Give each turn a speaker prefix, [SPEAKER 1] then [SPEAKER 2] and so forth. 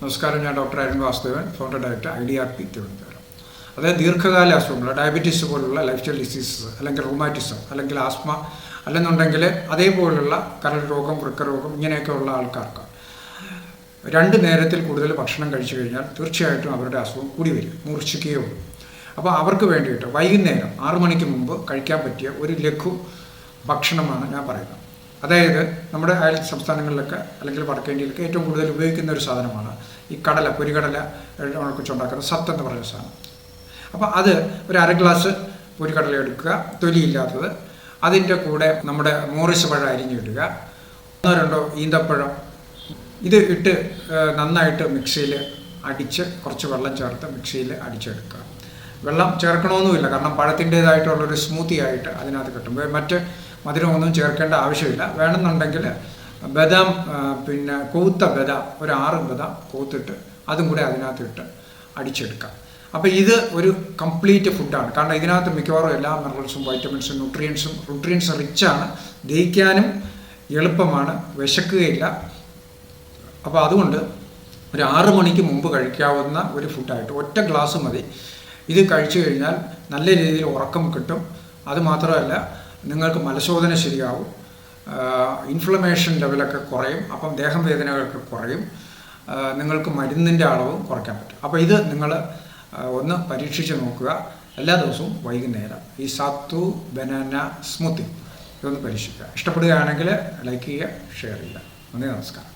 [SPEAKER 1] നമസ്കാരം, ഞാൻ doctor Arun Vasudevan, founder director IDRP Thiruvananthapuram. അതായത് ദീർഘകാല അസുഖങ്ങൾ, ഡയബറ്റീസ് പോലുള്ള ലൈഫ് സ്റ്റൈൽ ഡിസീസസ്, അല്ലെങ്കിൽ റൂമാറ്റിസം, അല്ലെങ്കിൽ ആസ്മ, അല്ലെന്നുണ്ടെങ്കിൽ അതേപോലുള്ള കരൾ രോഗം, വൃക്കരോഗം, ഇങ്ങനെയൊക്കെയുള്ള ആൾക്കാർക്ക് 2 നേരത്തിൽ കൂടുതൽ ഭക്ഷണം കഴിച്ചു കഴിഞ്ഞാൽ തീർച്ചയായിട്ടും അവരുടെ അസുഖം കൂടി വരും, മൂർച്ഛിക്കുകയോ ഉള്ളൂ. അപ്പോൾ അവർക്ക് വേണ്ടിയിട്ട് വൈകുന്നേരം 6 മണിക്ക് മുമ്പ് കഴിക്കാൻ പറ്റിയ ഒരു ലഘു ഭക്ഷണമാണ് ഞാൻ പറയുന്നത്. അതായത് നമ്മുടെ അയൽ സംസ്ഥാനങ്ങളിലൊക്കെ അല്ലെങ്കിൽ വടക്കേന്ത്യയിലൊക്കെ ഏറ്റവും കൂടുതൽ ഉപയോഗിക്കുന്ന ഒരു സാധനമാണ് ഈ കടല, പൊരികടല കുറിച്ചുണ്ടാക്കുന്ന സത്ത് എന്ന് പറയുന്ന സാധനം. അപ്പോൾ അത് ഒരു 1/2 ഗ്ലാസ് പൊരികടല എടുക്കുക, തൊലിയില്ലാത്തത്. അതിൻ്റെ കൂടെ നമ്മുടെ മോറിസ് പഴം അരിഞ്ഞിടുക, 1-2 ഈന്തപ്പഴം. ഇത് ഇട്ട് നന്നായിട്ട് മിക്സിയിൽ അടിച്ച് കുറച്ച് വെള്ളം ചേർത്ത് മിക്സിയിൽ അടിച്ചെടുക്കുക. വെള്ളം ചേർക്കണമെന്നുമില്ല, കാരണം പഴത്തിൻ്റേതായിട്ടുള്ളൊരു സ്മൂത്തി ആയിട്ട് അതിനകത്ത് കിട്ടും. മറ്റ് മധുരമൊന്നും ചേർക്കേണ്ട ആവശ്യമില്ല. വേണമെന്നുണ്ടെങ്കിൽ ബദാം, പിന്നെ കൂത്ത ബദാം, ഒരു 6 ബദാം കൂത്തിട്ട് അതും കൂടെ അതിനകത്തിട്ട് അടിച്ചെടുക്കാം. അപ്പോൾ ഇത് ഒരു കംപ്ലീറ്റ് ഫുഡാണ്. കാരണം ഇതിനകത്ത് മിക്കവാറും എല്ലാ മിനറൽസും, വൈറ്റമിൻസും, ന്യൂട്രിയൻസ് റിച്ചാണ്. ദഹിക്കാനും എളുപ്പമാണ്, വിശക്കുകയില്ല. അപ്പോൾ അതുകൊണ്ട് ഒരു 6 മണിക്ക് മുമ്പ് കഴിക്കാവുന്ന ഒരു ഫുഡായിട്ട് 1 ഗ്ലാസ് മതി. ഇത് കഴിച്ചു കഴിഞ്ഞാൽ നല്ല രീതിയിൽ ഉറക്കം കിട്ടും. അതുമാത്രമല്ല, നിങ്ങൾക്ക് മലശോധന ശരിയാവും, ഇൻഫ്ലമേഷൻ ലെവലൊക്കെ കുറയും, അപ്പം ദേഹം വേദനകളൊക്കെ കുറയും, നിങ്ങൾക്ക് മരുന്നിൻ്റെ അളവും കുറയ്ക്കാൻ പറ്റും. അപ്പോൾ ഇത് നിങ്ങൾ ഒന്ന് പരീക്ഷിച്ച് നോക്കുക. എല്ലാ ദിവസവും വൈകുന്നേരം ഈ സത്തു ബനാന സ്മൂത്തി ഇതൊന്ന് പരീക്ഷിക്കുക. ഇഷ്ടപ്പെടുകയാണെങ്കിൽ ലൈക്ക് ചെയ്യുക, ഷെയർ ചെയ്യുക. നന്ദി, നമസ്കാരം.